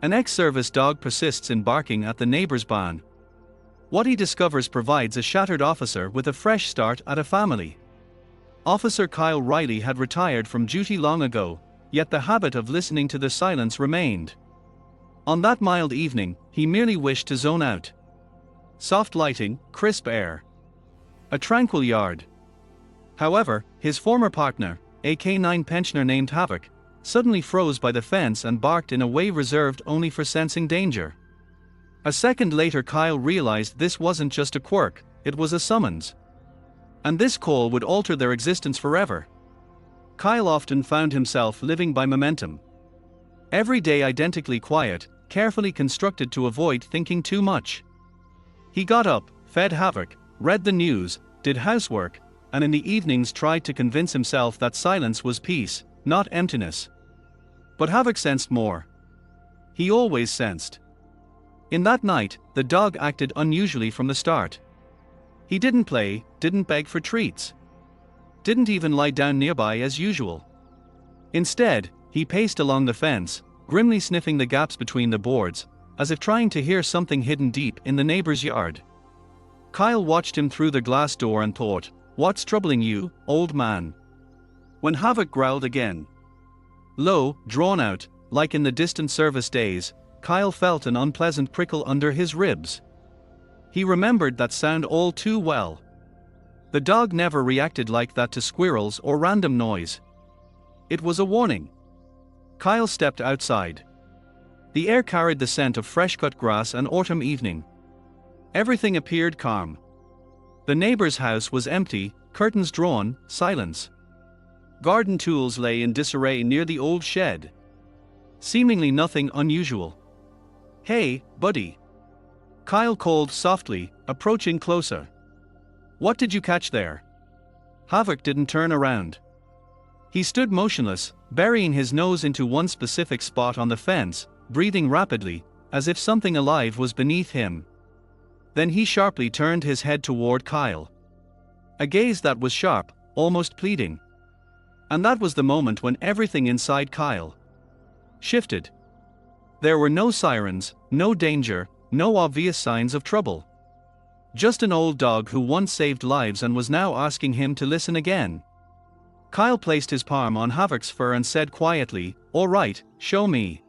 An ex-service dog persists in barking at the neighbor's barn. What he discovers provides a shattered officer with a fresh start at a family. Officer Kyle Riley had retired from duty long ago, yet the habit of listening to the silence remained. On that mild evening, he merely wished to zone out. Soft lighting, crisp air. A tranquil yard. However, his former partner, a K9 pensioner named Havoc, suddenly froze by the fence and barked in a way reserved only for sensing danger. A second later, Kyle realized this wasn't just a quirk, it was a summons. And this call would alter their existence forever. Kyle often found himself living by momentum. Every day identically quiet, carefully constructed to avoid thinking too much. He got up, fed Havoc, read the news, did housework, and in the evenings tried to convince himself that silence was peace, not emptiness. But Havoc sensed more. He always sensed. In that night, the dog acted unusually from the start. He didn't play, didn't beg for treats. Didn't even lie down nearby as usual. Instead, he paced along the fence, grimly sniffing the gaps between the boards, as if trying to hear something hidden deep in the neighbor's yard. Kyle watched him through the glass door and thought, "What's troubling you, old man?" When Havoc growled again. Low, drawn out, like in the distant service days, Kyle felt an unpleasant prickle under his ribs. He remembered that sound all too well. The dog never reacted like that to squirrels or random noise. It was a warning. Kyle stepped outside. The air carried the scent of fresh-cut grass and autumn evening. Everything appeared calm. The neighbor's house was empty, curtains drawn, silence. Garden tools lay in disarray near the old shed. Seemingly nothing unusual. "Hey, buddy," Kyle called softly, approaching closer. "What did you catch there?" Havoc didn't turn around. He stood motionless, burying his nose into one specific spot on the fence, breathing rapidly, as if something alive was beneath him. Then he sharply turned his head toward Kyle. A gaze that was sharp, almost pleading. And that was the moment when everything inside Kyle shifted. There were no sirens, no danger, no obvious signs of trouble. Just an old dog who once saved lives and was now asking him to listen again. Kyle placed his palm on Havoc's fur and said quietly, "All right, show me."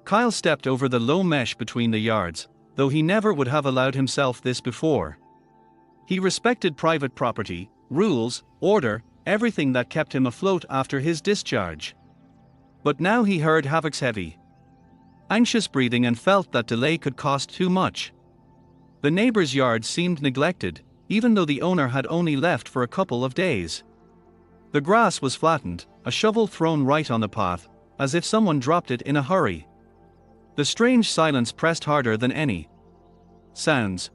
Kyle stepped over the low mesh between the yards, though he never would have allowed himself this before. He respected private property, rules, order, everything that kept him afloat after his discharge. But now he heard Havoc's heavy, anxious breathing and felt that delay could cost too much. The neighbor's yard seemed neglected, even though the owner had only left for a couple of days. The grass was flattened, a shovel thrown right on the path, as if someone dropped it in a hurry. The strange silence pressed harder than any sounds.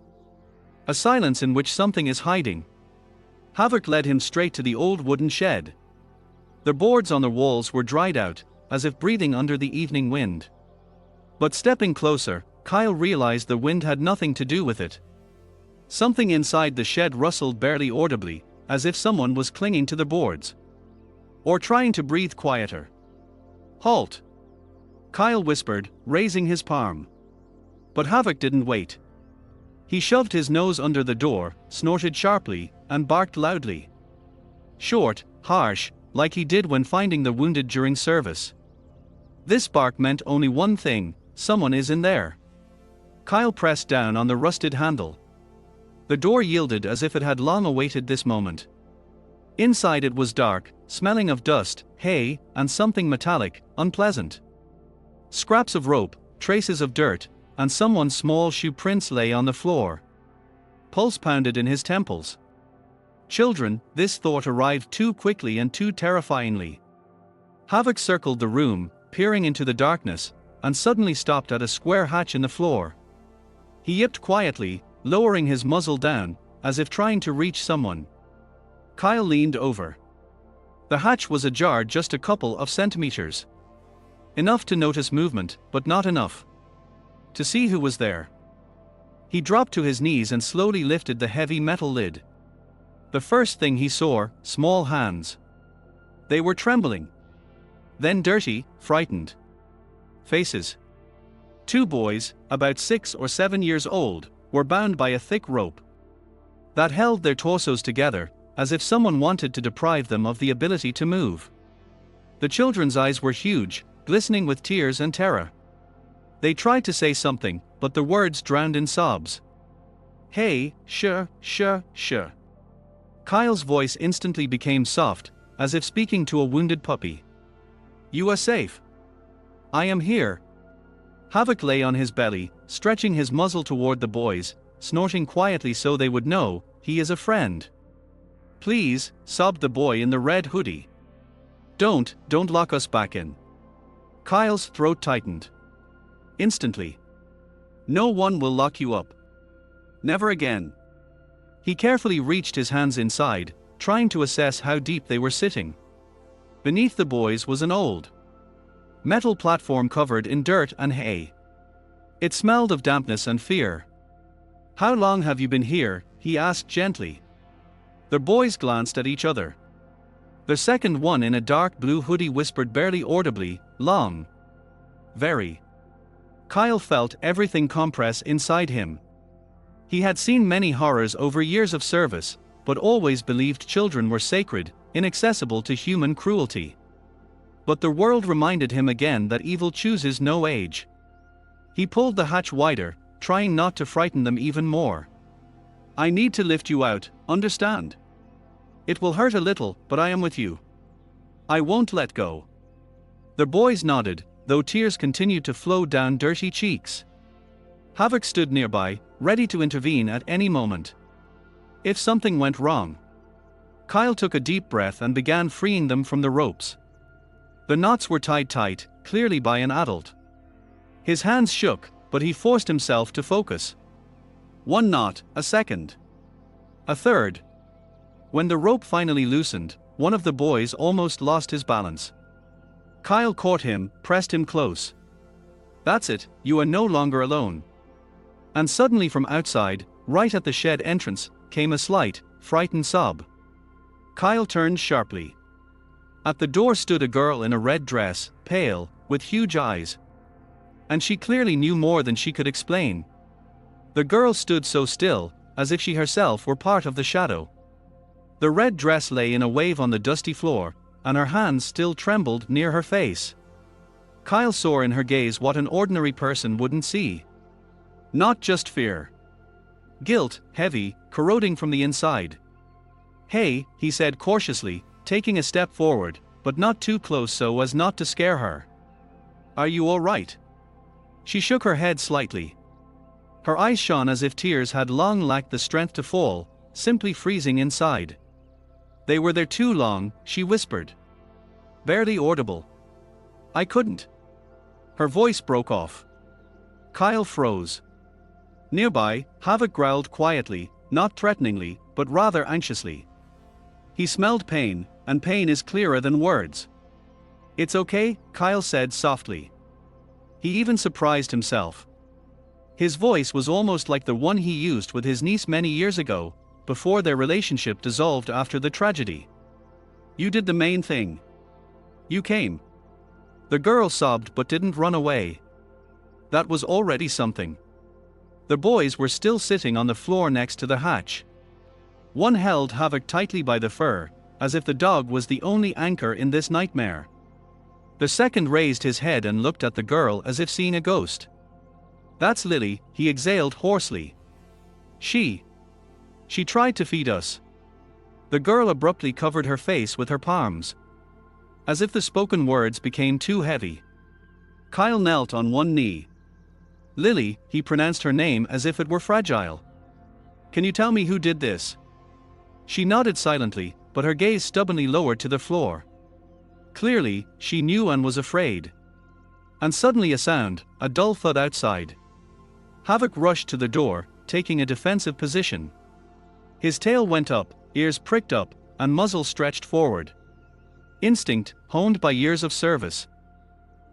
A silence in which something is hiding. Havoc led him straight to the old wooden shed. The boards on the walls were dried out, as if breathing under the evening wind. But stepping closer, Kyle realized the wind had nothing to do with it. Something inside the shed rustled barely audibly, as if someone was clinging to the boards. Or trying to breathe quieter. "Halt!" Kyle whispered, raising his palm. But Havoc didn't wait. He shoved his nose under the door, snorted sharply, and barked loudly. Short, harsh, like he did when finding the wounded during service. This bark meant only one thing: someone is in there. Kyle pressed down on the rusted handle. The door yielded as if it had long awaited this moment. Inside it was dark, smelling of dust, hay, and something metallic, unpleasant. Scraps of rope, traces of dirt, and someone's small shoe prints lay on the floor. Pulse pounded in his temples. Children, this thought arrived too quickly and too terrifyingly. Havoc circled the room, peering into the darkness, and suddenly stopped at a square hatch in the floor. He yipped quietly, lowering his muzzle down, as if trying to reach someone. Kyle leaned over. The hatch was ajar just a couple of centimeters. Enough to notice movement, but not enough to see who was there. He dropped to his knees and slowly lifted the heavy metal lid. The first thing he saw, small hands. They were trembling. Then dirty, frightened faces. Two boys, about 6 or 7 years old, were bound by a thick rope that held their torsos together, as if someone wanted to deprive them of the ability to move. The children's eyes were huge, glistening with tears and terror. They tried to say something, but the words drowned in sobs. "Hey, sure. Kyle's voice instantly became soft, as if speaking to a wounded puppy. "You are safe. I am here." Havoc lay on his belly, stretching his muzzle toward the boys, snorting quietly so they would know he is a friend. "Please," sobbed the boy in the red hoodie. Don't lock us back in." Kyle's throat tightened. Instantly. "No one will lock you up. Never again." He carefully reached his hands inside, trying to assess how deep they were sitting. Beneath the boys was an old metal platform covered in dirt and hay. It smelled of dampness and fear. "How long have you been here?" he asked gently. The boys glanced at each other. The second one in a dark blue hoodie whispered barely audibly, "Long. Very." Kyle felt everything compress inside him. He had seen many horrors over years of service, but always believed children were sacred, inaccessible to human cruelty. But the world reminded him again that evil chooses no age. He pulled the hatch wider, trying not to frighten them even more. "I need to lift you out, understand? It will hurt a little, but I am with you. I won't let go." The boys nodded, though tears continued to flow down dirty cheeks. Havoc stood nearby, ready to intervene at any moment if something went wrong. Kyle took a deep breath and began freeing them from the ropes. The knots were tied tight, clearly by an adult. His hands shook, but he forced himself to focus. One knot, a second. A third. When the rope finally loosened, one of the boys almost lost his balance. Kyle caught him, pressed him close. "That's it, you are no longer alone." And suddenly from outside, right at the shed entrance, came a slight, frightened sob. Kyle turned sharply. At the door stood a girl in a red dress, pale, with huge eyes. And she clearly knew more than she could explain. The girl stood so still, as if she herself were part of the shadow. The red dress lay in a wave on the dusty floor, and her hands still trembled near her face. Kyle saw in her gaze what an ordinary person wouldn't see. Not just fear. Guilt, heavy, corroding from the inside. "Hey," he said cautiously, taking a step forward, but not too close so as not to scare her. "Are you all right?" She shook her head slightly. Her eyes shone as if tears had long lacked the strength to fall, simply freezing inside. "They were there too long," she whispered. Barely audible. "I couldn't." Her voice broke off. Kyle froze. Nearby, Havoc growled quietly, not threateningly, but rather anxiously. He smelled pain, and pain is clearer than words. "It's okay," Kyle said softly. He even surprised himself. His voice was almost like the one he used with his niece many years ago, before their relationship dissolved after the tragedy. "You did the main thing. You came." The girl sobbed but didn't run away. That was already something. The boys were still sitting on the floor next to the hatch. One held Havoc tightly by the fur, as if the dog was the only anchor in this nightmare. The second raised his head and looked at the girl as if seeing a ghost. "That's Lily," he exhaled hoarsely. She tried to feed us." The girl abruptly covered her face with her palms, as if the spoken words became too heavy. Kyle knelt on one knee. "Lily," he pronounced her name as if it were fragile. "Can you tell me who did this?" She nodded silently, but her gaze stubbornly lowered to the floor. Clearly, she knew and was afraid. And suddenly a sound, a dull thud outside. Havoc rushed to the door, taking a defensive position. His tail went up, ears pricked up, and muzzle stretched forward. Instinct, honed by years of service.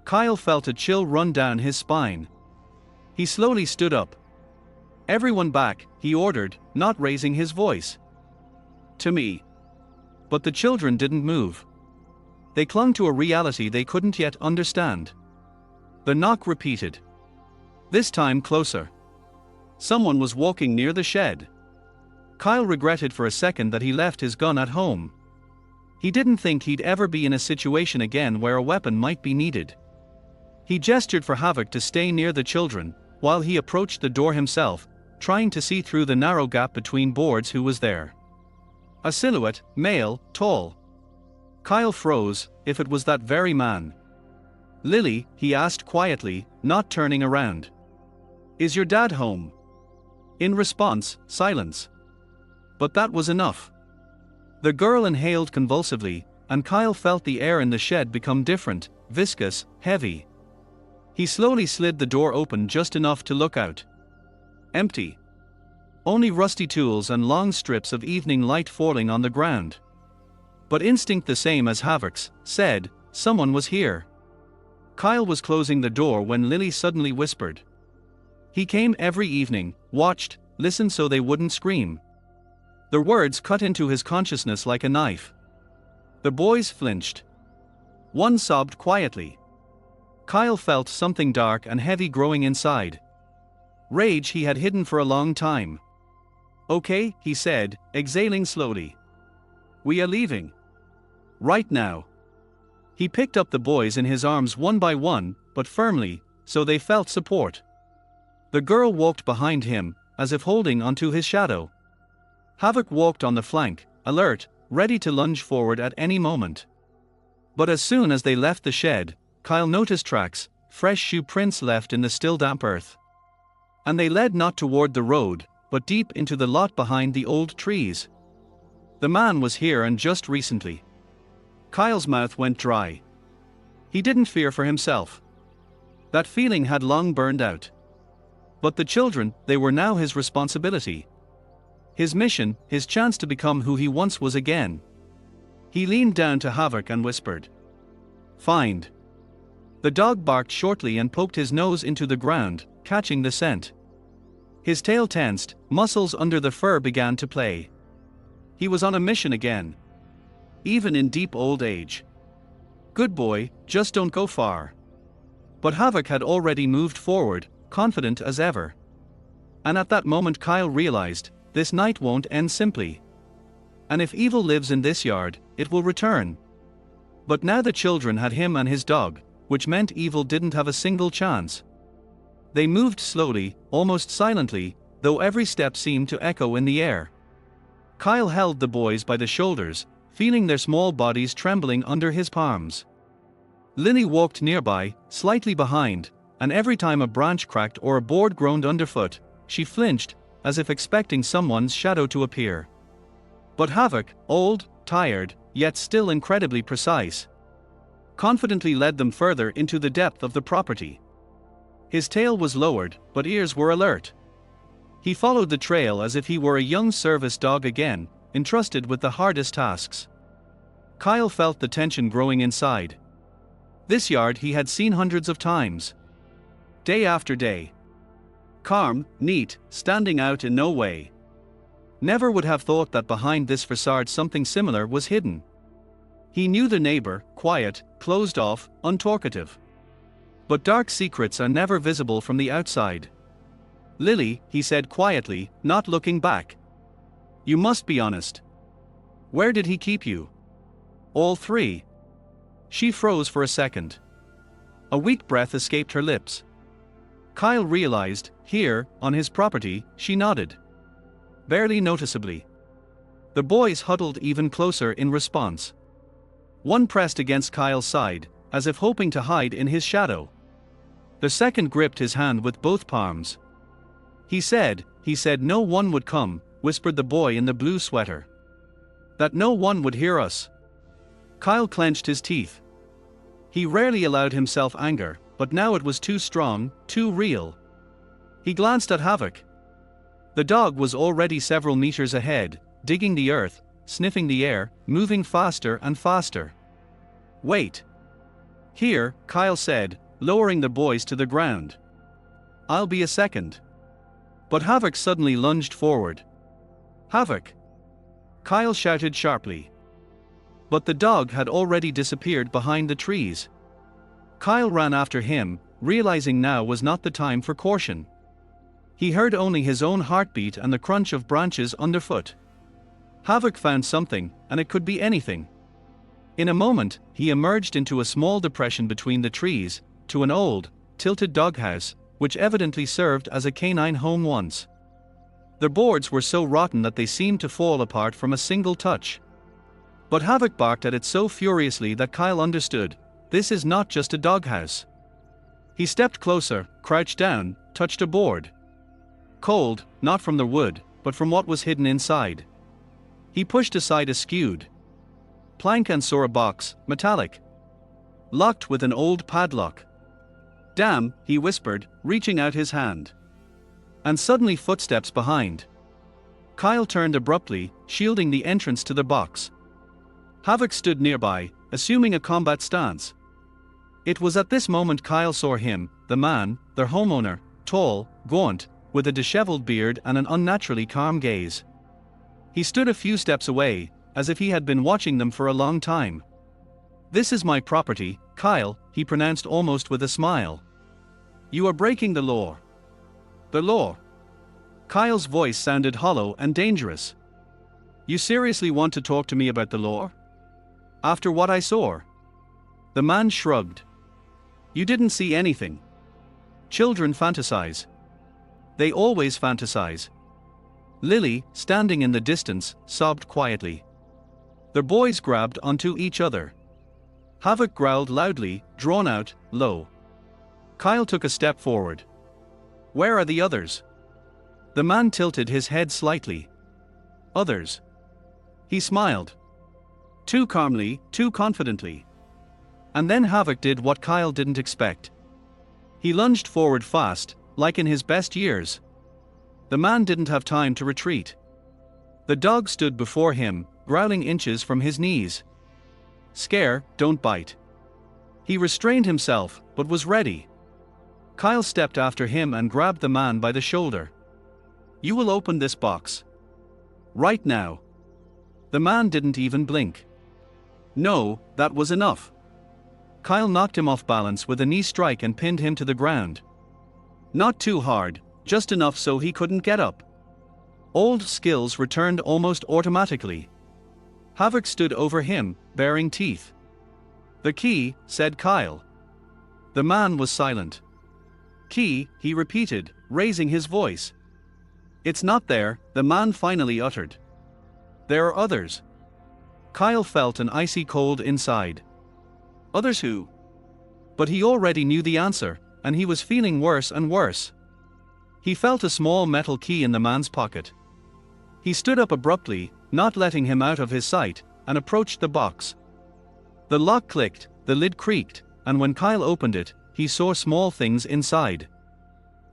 Kyle felt a chill run down his spine. He slowly stood up. "Everyone back," he ordered, not raising his voice. "To me." But the children didn't move. They clung to a reality they couldn't yet understand. The knock repeated. This time closer. Someone was walking near the shed. Kyle regretted for a second that he left his gun at home. He didn't think he'd ever be in a situation again where a weapon might be needed. He gestured for Havoc to stay near the children, while he approached the door himself, trying to see through the narrow gap between boards who was there. A silhouette, male, tall. Kyle froze, if it was that very man. "Lily," he asked quietly, not turning around. "Is your dad home?" In response, silence. But that was enough. The girl inhaled convulsively, and Kyle felt the air in the shed become different, viscous, heavy. He slowly slid the door open just enough to look out. Empty. Only rusty tools and long strips of evening light falling on the ground. But instinct, the same as Havoc's, said, someone was here. Kyle was closing the door when Lily suddenly whispered. He came every evening, watched, listened so they wouldn't scream. The words cut into his consciousness like a knife. The boys flinched. One sobbed quietly. Kyle felt something dark and heavy growing inside. Rage he had hidden for a long time. "Okay," he said, exhaling slowly. "We are leaving. Right now." He picked up the boys in his arms one by one, but firmly, so they felt support. The girl walked behind him, as if holding onto his shadow. Havoc walked on the flank, alert, ready to lunge forward at any moment. But as soon as they left the shed, Kyle noticed tracks, fresh shoe prints left in the still damp earth. And they led not toward the road, but deep into the lot behind the old trees. The man was here, and just recently. Kyle's mouth went dry. He didn't fear for himself. That feeling had long burned out. But the children, they were now his responsibility. His mission, his chance to become who he once was again. He leaned down to Havoc and whispered. "Find." The dog barked shortly and poked his nose into the ground, catching the scent. His tail tensed, muscles under the fur began to play. He was on a mission again. Even in deep old age. "Good boy, just don't go far." But Havoc had already moved forward, confident as ever. And at that moment Kyle realized, this night won't end simply. And if evil lives in this yard, it will return. But now the children had him and his dog, which meant evil didn't have a single chance. They moved slowly, almost silently, though every step seemed to echo in the air. Kyle held the boys by the shoulders, feeling their small bodies trembling under his palms. Lily walked nearby, slightly behind, and every time a branch cracked or a board groaned underfoot, she flinched, as if expecting someone's shadow to appear. But Havoc, old, tired, yet still incredibly precise, confidently led them further into the depth of the property. His tail was lowered, but ears were alert. He followed the trail as if he were a young service dog again, entrusted with the hardest tasks. Kyle felt the tension growing inside. This yard he had seen hundreds of times. Day after day. Calm, neat, standing out in no way. Never would have thought that behind this facade something similar was hidden. He knew the neighbor, quiet, closed off, untalkative. But dark secrets are never visible from the outside. "Lily," he said quietly, not looking back. "You must be honest. Where did he keep you?" "All three." She froze for a second. A weak breath escaped her lips. Kyle realized, here, on his property. She nodded. Barely noticeably. The boys huddled even closer in response. One pressed against Kyle's side, as if hoping to hide in his shadow. The second gripped his hand with both palms. He said no one would come," whispered the boy in the blue sweater. "That no one would hear us." Kyle clenched his teeth. He rarely allowed himself anger, but now it was too strong, too real. He glanced at Havoc. The dog was already several meters ahead, digging the earth, sniffing the air, moving faster and faster. "Wait. Here," Kyle said, lowering the boys to the ground. "I'll be a second." But Havoc suddenly lunged forward. "Havoc!" Kyle shouted sharply. But the dog had already disappeared behind the trees. Kyle ran after him, realizing now was not the time for caution. He heard only his own heartbeat and the crunch of branches underfoot. Havoc found something, and it could be anything. In a moment, he emerged into a small depression between the trees, to an old, tilted doghouse, which evidently served as a canine home once. The boards were so rotten that they seemed to fall apart from a single touch. But Havoc barked at it so furiously that Kyle understood, this is not just a doghouse. He stepped closer, crouched down, touched a board. Cold, not from the wood, but from what was hidden inside. He pushed aside a skewed plank and saw a box, metallic, locked with an old padlock. "Damn," he whispered, reaching out his hand. And suddenly footsteps behind. Kyle turned abruptly, shielding the entrance to the box. Havoc stood nearby, assuming a combat stance. It was at this moment Kyle saw him, the man, their homeowner, tall, gaunt, with a disheveled beard and an unnaturally calm gaze. He stood a few steps away, as if he had been watching them for a long time. "This is my property, Kyle," he pronounced almost with a smile. "You are breaking the law." "The law?" Kyle's voice sounded hollow and dangerous. "You seriously want to talk to me about the law? After what I saw?" The man shrugged. "You didn't see anything. Children fantasize. They always fantasize." Lily, standing in the distance, sobbed quietly. The boys grabbed onto each other. Havoc growled loudly, drawn out, low. Kyle took a step forward. "Where are the others?" The man tilted his head slightly. "Others?" He smiled. Too calmly, too confidently. And then Havoc did what Kyle didn't expect. He lunged forward fast, like in his best years. The man didn't have time to retreat. The dog stood before him, growling inches from his knees. "Scare, don't bite." He restrained himself, but was ready. Kyle stepped after him and grabbed the man by the shoulder. "You will open this box. Right now." The man didn't even blink. No, that was enough. Kyle knocked him off balance with a knee strike and pinned him to the ground. Not too hard, just enough so he couldn't get up. Old skills returned almost automatically. Havoc stood over him, baring teeth. "The key," said Kyle. The man was silent. "Key," he repeated, raising his voice. "It's not there," the man finally uttered. "There are others." Kyle felt an icy cold inside. Others who? But he already knew the answer, and he was feeling worse and worse. He felt a small metal key in the man's pocket. He stood up abruptly, not letting him out of his sight, and approached the box. The lock clicked, the lid creaked, and when Kyle opened it, he saw small things inside.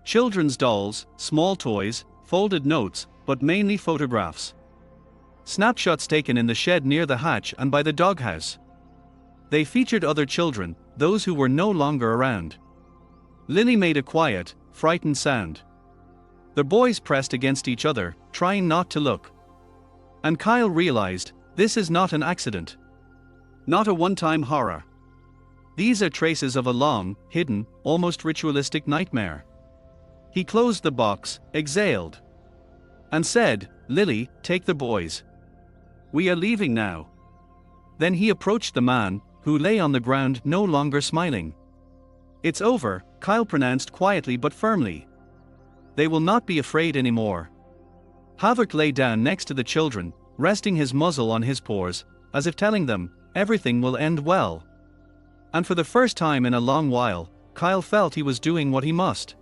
Children's dolls, small toys, folded notes, but mainly photographs. Snapshots taken in the shed near the hatch and by the doghouse. They featured other children, those who were no longer around. Lily made a quiet, frightened sound. The boys pressed against each other, trying not to look. And Kyle realized, this is not an accident. Not a one-time horror. These are traces of a long, hidden, almost ritualistic nightmare. He closed the box, exhaled, and said, "Lily, take the boys. We are leaving now." Then he approached the man, who lay on the ground no longer smiling. "It's over," Kyle pronounced quietly but firmly. "They will not be afraid anymore." Havoc lay down next to the children, resting his muzzle on his paws, as if telling them, everything will end well. And for the first time in a long while, Kyle felt he was doing what he must.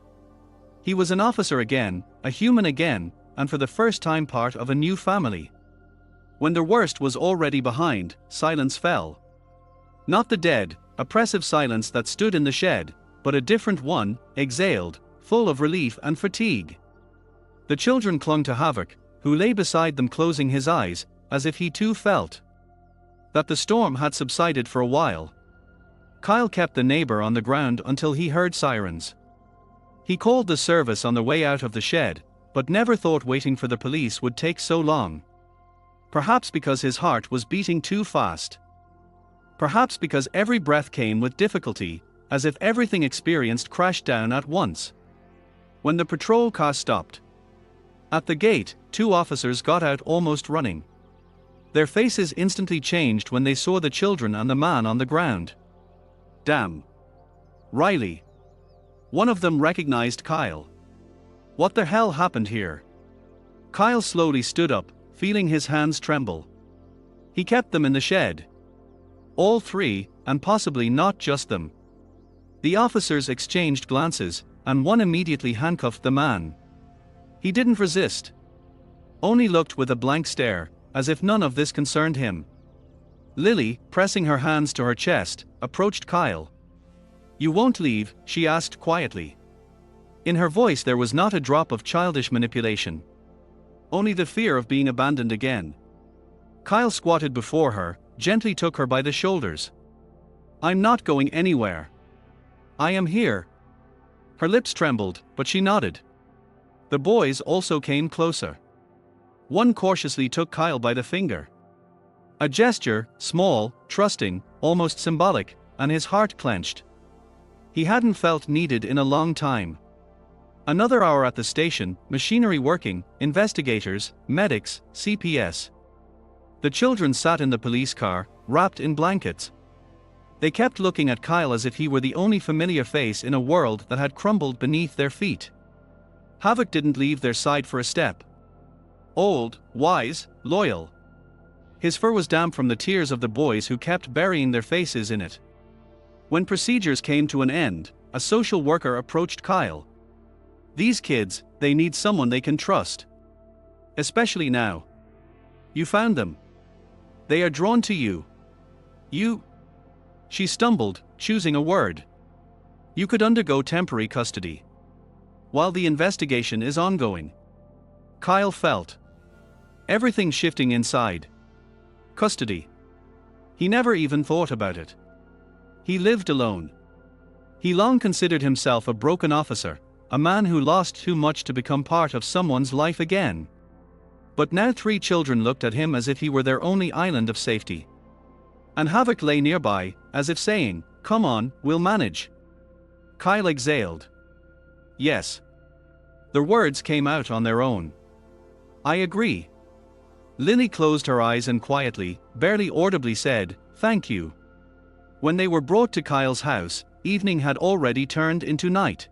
He was an officer again, a human again, and for the first time part of a new family. When the worst was already behind, silence fell. Not the dead, oppressive silence that stood in the shed, but a different one, exhaled, full of relief and fatigue. The children clung to Havoc, who lay beside them closing his eyes, as if he too felt that the storm had subsided for a while. Kyle kept the neighbor on the ground until he heard sirens. He called the service on the way out of the shed, but never thought waiting for the police would take so long. Perhaps because his heart was beating too fast. Perhaps because every breath came with difficulty, as if everything experienced crashed down at once. When the patrol car stopped at the gate, two officers got out almost running. Their faces instantly changed when they saw the children and the man on the ground. "Damn. Riley." One of them recognized Kyle. "What the hell happened here?" Kyle slowly stood up, feeling his hands tremble. He kept them in the shed. All three, and possibly not just them. The officers exchanged glances, and one immediately handcuffed the man. He didn't resist. Only looked with a blank stare, as if none of this concerned him. Lily, pressing her hands to her chest, approached Kyle. "You won't leave?" she asked quietly. In her voice there was not a drop of childish manipulation. Only the fear of being abandoned again. Kyle squatted before her, gently took her by the shoulders. "I'm not going anywhere. I am here." Her lips trembled, but she nodded. The boys also came closer. One cautiously took Kyle by the finger. A gesture, small, trusting, almost symbolic, and his heart clenched. He hadn't felt needed in a long time. Another hour at the station, machinery working, investigators, medics, CPS. The children sat in the police car, wrapped in blankets. They kept looking at Kyle as if he were the only familiar face in a world that had crumbled beneath their feet. Havoc didn't leave their side for a step. Old, wise, loyal. His fur was damp from the tears of the boys who kept burying their faces in it. When procedures came to an end, a social worker approached Kyle. "These kids, they need someone they can trust. Especially now. You found them. They are drawn to you. You..." She stumbled, choosing a word. "You could undergo temporary custody while the investigation is ongoing." Kyle felt everything shifting inside. Custody. He never even thought about it. He lived alone. He long considered himself a broken officer, a man who lost too much to become part of someone's life again. But now 3 children looked at him as if he were their only island of safety. And Havoc lay nearby, as if saying, "Come on, we'll manage." Kyle exhaled. "Yes." The words came out on their own. "I agree." Lily closed her eyes and quietly, barely audibly said, "Thank you." When they were brought to Kyle's house, evening had already turned into night.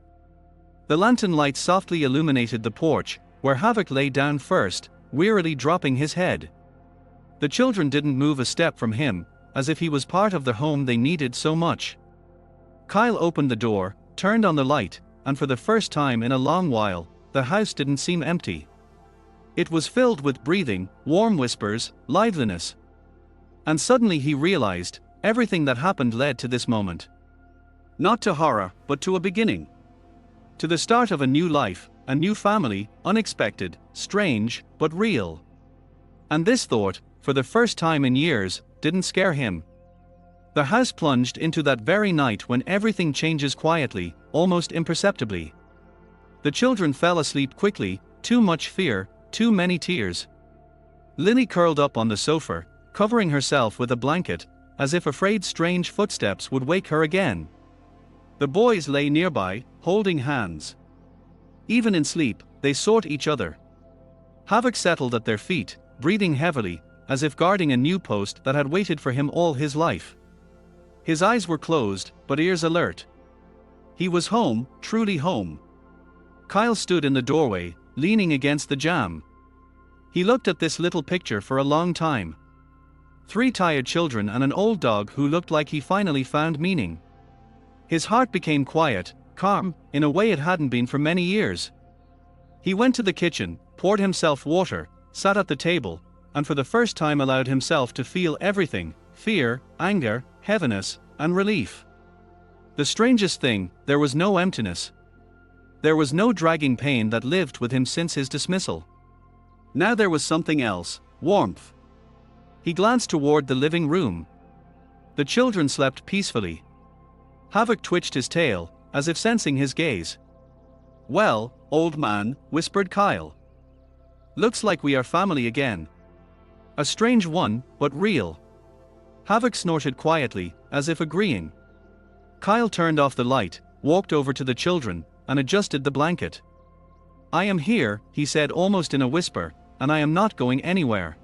The lantern light softly illuminated the porch, where Havoc lay down first, wearily dropping his head. The children didn't move a step from him, as if he was part of the home they needed so much. Kyle opened the door, turned on the light, and for the first time in a long while, the house didn't seem empty. It was filled with breathing, warm whispers, liveliness. And suddenly he realized, everything that happened led to this moment. Not to horror, but to a beginning. To the start of a new life, a new family, unexpected, strange, but real. And this thought, for the first time in years, didn't scare him. The house plunged into that very night when everything changes quietly, almost imperceptibly. The children fell asleep quickly, too much fear, too many tears. Lily curled up on the sofa, covering herself with a blanket, as if afraid strange footsteps would wake her again. The boys lay nearby, holding hands. Even in sleep, they sought each other. Havoc settled at their feet, breathing heavily, as if guarding a new post that had waited for him all his life. His eyes were closed, but ears alert. He was home, truly home. Kyle stood in the doorway, leaning against the jamb. He looked at this little picture for a long time. 3 tired children and an old dog who looked like he finally found meaning. His heart became quiet, calm, in a way it hadn't been for many years. He went to the kitchen, poured himself water, sat at the table, and for the first time allowed himself to feel everything: fear, anger, heaviness, and relief. The strangest thing, there was no emptiness. There was no dragging pain that lived with him since his dismissal. Now there was something else: warmth. He glanced toward the living room. The children slept peacefully. Havoc twitched his tail, as if sensing his gaze. "Well, old man," whispered Kyle. "Looks like we are family again. A strange one, but real." Havoc snorted quietly, as if agreeing. Kyle turned off the light, walked over to the children, and adjusted the blanket. "I am here," he said almost in a whisper, "and I am not going anywhere."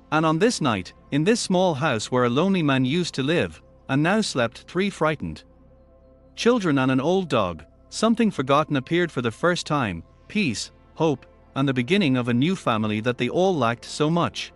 And on this night, in this small house where a lonely man used to live, and now slept 3 frightened children and an old dog, something forgotten appeared for the first time: peace, hope, and the beginning of a new family that they all lacked so much.